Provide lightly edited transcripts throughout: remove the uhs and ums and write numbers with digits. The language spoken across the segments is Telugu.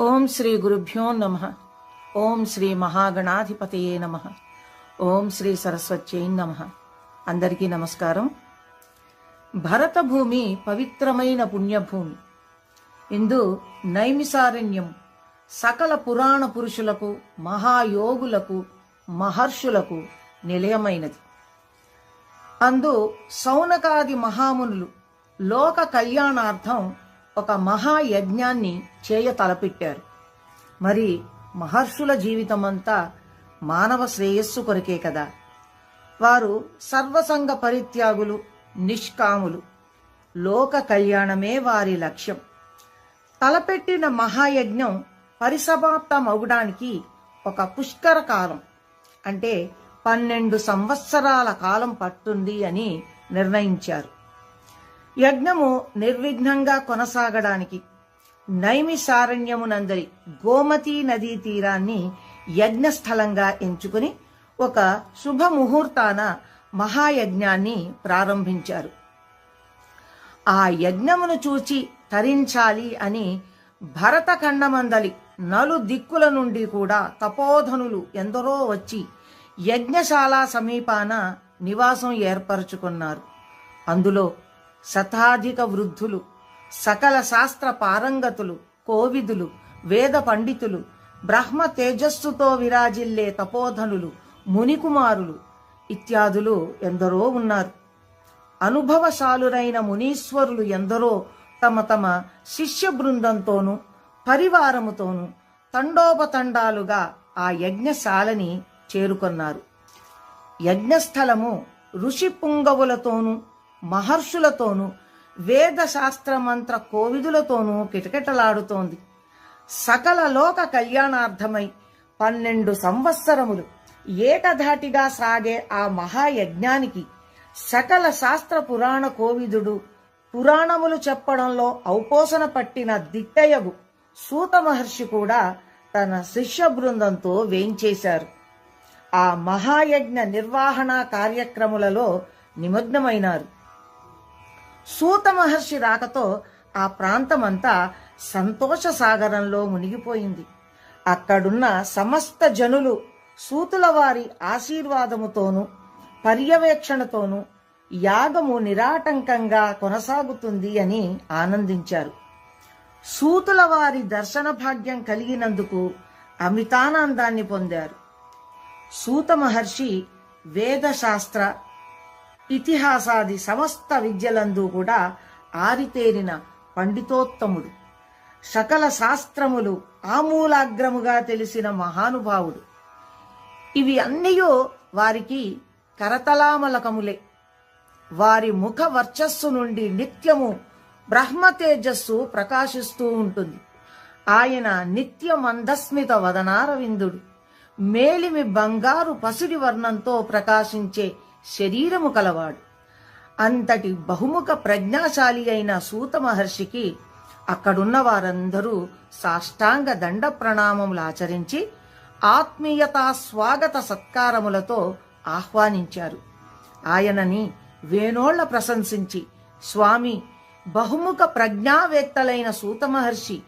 ఓం శ్రీ గురుభ్యో నమః. ఓం శ్రీ మహాగణాధిపతయే నమః. ఓం శ్రీ సరస్వత్యై నమః. అందరికీ నమస్కారం. భరత భూమి పవిత్రమైన పుణ్యభూమి. ఇందు నైమిసారణ్యం సకల పురాణ పురుషులకు, మహాయోగులకు, మహర్షులకు నిలయమైనది. అందు సౌనకాది మహామునులు లోక కళ్యాణార్థం ఒక మహాయజ్ఞాన్ని చేయ తలపెట్టారు. మరి మహర్షుల జీవితమంతా మానవ శ్రేయస్సు కొరకే కదా. వారు సర్వసంగ పరిత్యాగులు, నిష్కాములు. లోక కళ్యాణమే వారి లక్ష్యం. తలపెట్టిన మహాయజ్ఞం పరిసమాప్తమవడానికి ఒక పుష్కర కాలం, అంటే 12 సంవత్సరాల కాలం పట్టుంది అని నిర్ణయించారు. యజ్ఞము నిర్విఘ్నంగా కొనసాగడానికి నైమిసారణ్యమునందరి గోమతీ నదీ తీరాన్ని యజ్ఞస్థలంగా ఎంచుకుని ఒక శుభముహూర్తాన మహాయజ్ఞాన్ని ప్రారంభించారు. ఆ యజ్ఞమును చూచి తరించాలి అని భరతఖండమందలి నలు దిక్కుల నుండి కూడా తపోధనులు ఎందరో వచ్చి యజ్ఞశాల సమీపాన నివాసం ఏర్పరచుకున్నారు. అందులో శతాధిక వృద్ధులు, సకల శాస్త్ర పారంగతులు, కోవిదులు, వేద పండితులు, బ్రహ్మ తేజస్సుతో విరాజిల్లే తపోధనులు, మునికుమారులు ఇత్యాదులు ఎందరో ఉన్నారు. అనుభవశాలురైన మునీశ్వరులు ఎందరో తమ తమ శిష్య బృందంతోనూ పరివారముతోనూ తండోపతండాలుగా ఆ యజ్ఞశాలని చేరుకొన్నారు. యజ్ఞస్థలము ఋషి పుంగవులతోనూ, మహర్షులతోనూ, వేద శాస్త్ర మంత్ర కోవిదులతోనూ కిటకిటలాడుతోంది. సకల లోక కళ్యాణార్థమై 12 సంవత్సరములు ఏకధాటిగా సాగే ఆ మహాయజ్ఞానికి సకల శాస్త్ర పురాణ కోవిదుడు పురాణములు చెప్పడంలో ఔపోసన పట్టిన దిట్టయగు సూత మహర్షి కూడా తన శిష్య బృందంతో వేంచేశారు. ఆ మహాయజ్ఞ నిర్వహణ కార్యక్రమాలలో నిమగ్నమైనారు. సూత మహర్షి రాకతో ఆ ప్రాంతమంతా సంతోష సాగరంలో మునిగిపోయింది. అక్కడున్న సమస్త జనులు సూతుల వారి ఆశీర్వాదముతోనూ పర్యవేక్షణతోనూ యాగము నిరాటంకంగా కొనసాగుతుంది అని ఆనందించారు. సూతుల వారి దర్శన భాగ్యం కలిగినందుకు అమితానందాన్ని పొందారు. సూత మహర్షి వేదశాస్త్ర ఇతిహాసాది సమస్త విద్యలందు కూడా ఆరితేరిన పండితోత్తముడు. సకల శాస్త్రములు ఆమూలాగ్రముగా తెలిసిన మహానుభావుడు. ఇవి అన్నయూ వారికి కరతలామలకములే. వారి ముఖ వర్చస్సు నుండి నిత్యము బ్రహ్మ తేజస్సు ప్రకాశిస్తూ ఉంటుంది. ఆయన నిత్య మందస్మిత వదనారవిందుడు. మేలిమి బంగారు పసిడి వర్ణంతో ప్రకాశించే శరీరము కలవాడు. అంతటి బహుముఖ ప్రజ్ఞాశాలి అయిన సూత మహర్షికి అక్కడున్న వారందరూ సాష్టాంగ దండ ప్రణామములు ఆచరించి ఆత్మీయతా స్వాగత సత్కారములతో ఆహ్వానించారు. ఆయనని వేణోళ్ల ప్రశంసించి, స్వామి, బహుముఖ ప్రజ్ఞావేత్తలైన సూత మహర్షి,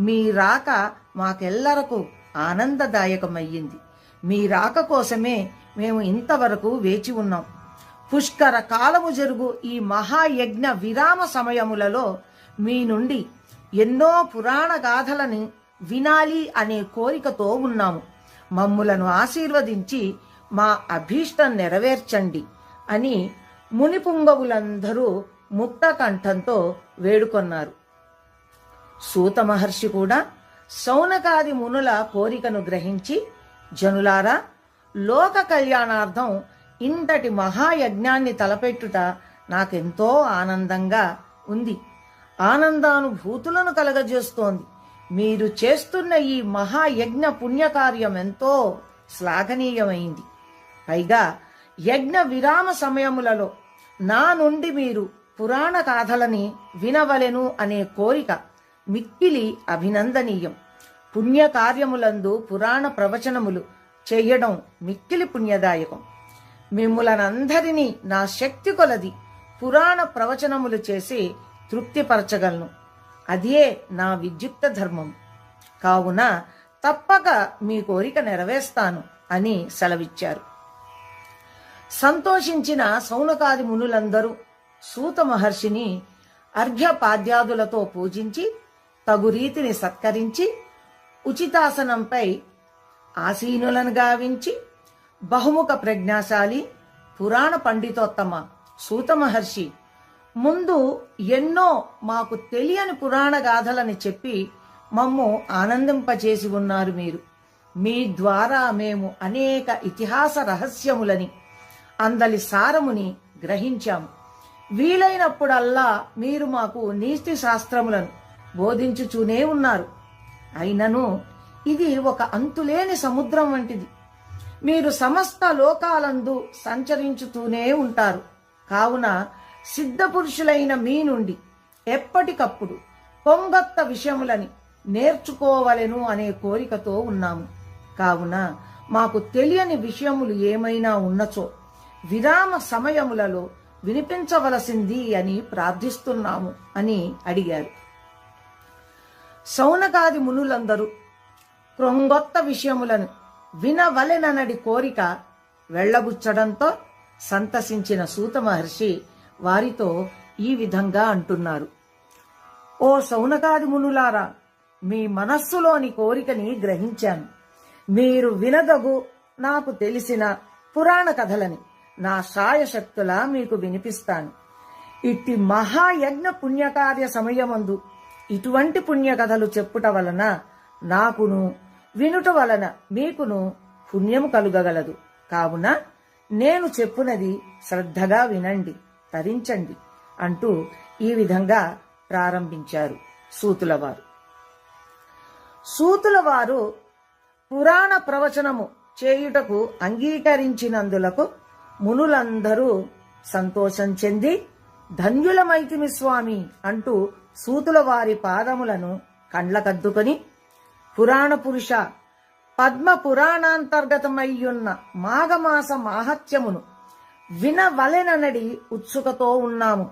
మీ రాక మాకెల్లరకు ఆనందదాయకమయ్యింది. మీ రాక కోసమే మేము ఇంతవరకు వేచి ఉన్నాం. పుష్కర కాలము జరుగు ఈ మహాయజ్ఞ విరామ సమయములలో మీ నుండి ఎన్నో పురాణ గాథలని వినాలి అనే కోరికతో ఉన్నాము. మమ్ములను ఆశీర్వదించి మా అభీష్టం నెరవేర్చండి అని మునిపుంగవులందరూ ముక్త కంఠంతో వేడుకొన్నారు. సూత మహర్షి కూడా సౌనకాది మునుల కోరికను గ్రహించి, జనులారా, లోక కళ్యాణార్థం ఇంతటి మహాయజ్ఞాన్ని తలపెట్టుట నాకెంతో ఆనందంగా ఉంది, ఆనందానుభూతులను కలగజేస్తోంది. మీరు చేస్తున్న ఈ మహాయజ్ఞ పుణ్యకార్యం ఎంతో శ్లాఘనీయమైంది. పైగా యజ్ఞ విరామ సమయములలో నా నుండి మీరు పురాణ గాథలని వినవలెను అనే కోరిక మిక్కిలి అభినందనీయం. పుణ్యకార్యములందు పురాణ ప్రవచనములు చెయ్యడం మిక్కిలి పుణ్యదాయకం. మిమ్ములనందరినీ నా శక్తి కొలది పురాణ ప్రవచనములు చేసి తృప్తిపరచగలను. అదే నా విద్యుక్త ధర్మం. కావున తప్పక మీ కోరిక నెరవేర్స్తాను అని సెలవిచ్చారు. సంతోషించిన సౌనకాది మునులందరూ సూత మహర్షిని అర్ఘ్యపాద్యాదులతో పూజించి తగు రీతిని సత్కరించి ఉచితాసనంపై ఆసీనులను గావించి బహుముఖ ప్రజ్ఞాశాలి పురాణ పండితోత్తమ సూత మహర్షి ముందు ఎన్నో మాకు తెలియని పురాణ గాథలని చెప్పి మమ్ము ఆనందింపచేసి ఉన్నారు. మీ ద్వారా మేము అనేక ఇతిహాస రహస్యములని అందలి సారముని గ్రహించాము. వీలైనప్పుడల్లా మీరు మాకు నీతి శాస్త్రములను బోధించుచూనే ఉన్నారు. అయినను ఇది ఒక అంతులేని సముద్రం వంటిది. మీరు సమస్త లోకాలందు సంచరించుతూనే ఉంటారు. కావున సిద్ధపురుషులైన మీ నుండి ఎప్పటికప్పుడు పొంగొత్త విషయములని నేర్చుకోవలెను అనే కోరికతో ఉన్నాము. కావున మాకు తెలియని విషయములు ఏమైనా ఉన్నచో విరామ సమయములలో వినిపించవలసింది అని ప్రార్థిస్తున్నాము అని అడిగారు. సౌనకాది మునులందరూ పొంగొత్త విషయములను వినవలెననడి కోరిక వెళ్లబుచ్చడంతో సంతసించిన సూత మహర్షి వారితో ఈ విధంగా అంటున్నారు. ఓ సౌనకాది మునులారా, మీ మనస్సులోని కోరికని గ్రహించాను. మీరు వినదగు నాకు తెలిసిన పురాణ కథలని నా శాయశక్తులా మీకు వినిపిస్తాను. ఇట్టి మహాయజ్ఞ పుణ్యకార్య సమయమందు ఇటువంటి పుణ్యకథలు చెప్పుట వలన నాకును వినుట వలన మీకును పుణ్యము కలుగగలదు. కావున నేను చెప్పునది శ్రద్ధగా వినండి, తరించండి అంటూ ఈ విధంగా ప్రారంభించారు సూతులవారు. సూతులవారు పురాణ ప్రవచనము చేయుటకు అంగీకరించినందులకు మునులందరూ సంతోషం చెంది ధన్యులమైతిమి స్వామి అంటూ సూతుల వారి పాదములను కండ్లకద్దుకొని పురాణ పురుష పద్మ పురాణాంతర్గతమయ్యున్న మాఘమాస మాహత్యమును వినవలెననడి ఉత్సుకతో ఉన్నాము.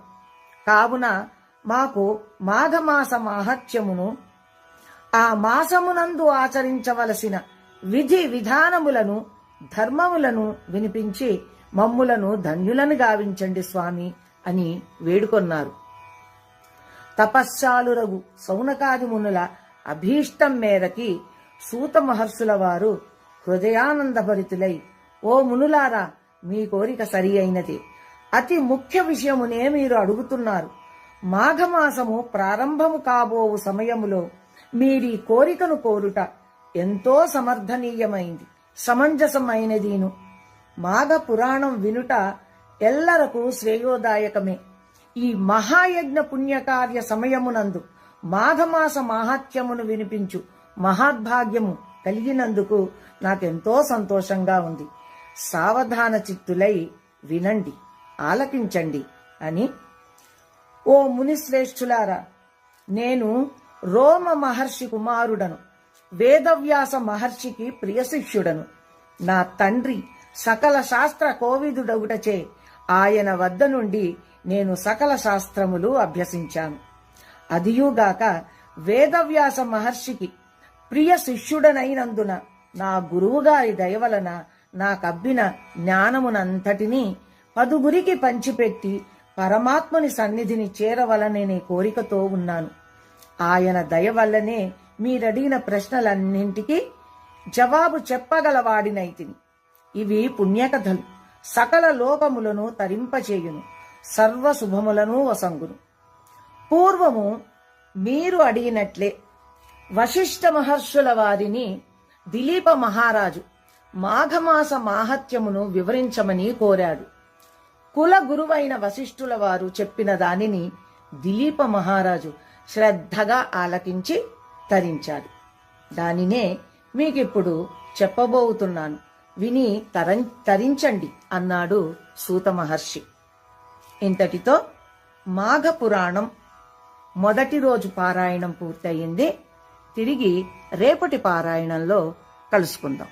కావున మాకు మాఘమాస మాహత్యమును ఆ మాసమునందు ఆచరించవలసిన విధి విధానములను ధర్మములను వినిపించి మమ్ములను ధన్యులను గావించండి స్వామి అని వేడుకొన్నారు. తపశ్శాలురగు సౌనకాది మునుల అభీష్టం మేరకి సూత మహర్షుల వారు హృదయానందభరితులై, ఓ మునులారా, మీ కోరిక సరి అయినది. అతి ముఖ్య విషయమునే మీరు అడుగుతున్నారు. మాఘమాసము ప్రారంభము కాబోవు సమయములో మీరీ కోరికను కోరుట ఎంతో సమర్థనీయమైంది, సమంజసమైనదీను. మాఘ పురాణం వినుట ఎల్లరకు శ్రేయోదాయకమే. ఈ మహాయజ్ఞ పుణ్యకార్య సమయమునందు మాఘమాస మాహాత్మ్యమును వినిపించు మహాద్భాగ్యము కలిగినందుకు నాకెంతో సంతోషంగా ఉంది. సావధాన చిత్తులై వినండి, ఆలకించండి అని. ఓ మునిశ్రేష్ఠులారా, నేను రోమ మహర్షి కుమారుడను, వేదవ్యాస మహర్షికి ప్రియ శిష్యుడను. నా తండ్రి సకల శాస్త్ర కోవిదుడగుటచే ఆయన వద్ద నుండి నేను సకల శాస్త్రములు అభ్యసించాను. అదియుగాక వేదవ్యాస మహర్షికి ప్రియ శిష్యుడనైనందున నా గురువుగారి దయవలన నాకబ్బిన జ్ఞానమునంతటినీ పదుగురికి పంచిపెట్టి పరమాత్ముని సన్నిధిని చేరవలననే కోరికతో ఉన్నాను. ఆయన దయవల్లనే మీరడిగిన ప్రశ్నలన్నింటికీ జవాబు చెప్పగలవాడినైతిని. ఇవి పుణ్యకథలు, సకల లోకములను తరింపచేయును, సర్వశుభములను వసంగును. పూర్వము మీరు అడిగినట్లే వశిష్ఠ మహర్షుల వారిని దిలీప మహారాజు మాఘమాస మాహత్యమును వివరించమని కోరాడు. కుల గురువైన వశిష్ఠుల వారు చెప్పిన దానిని దిలీప మహారాజు శ్రద్ధగా ఆలకించి తరించాడు. దానినే మీకిప్పుడు చెప్పబోతున్నాను, విని తరించండి అన్నాడు సూత మహర్షి. ఇంతటితో మాఘ పురాణం మొదటి రోజు పారాయణం పూర్తయింది. తిరిగి రేపటి పారాయణంలో కలుసుకుందాం.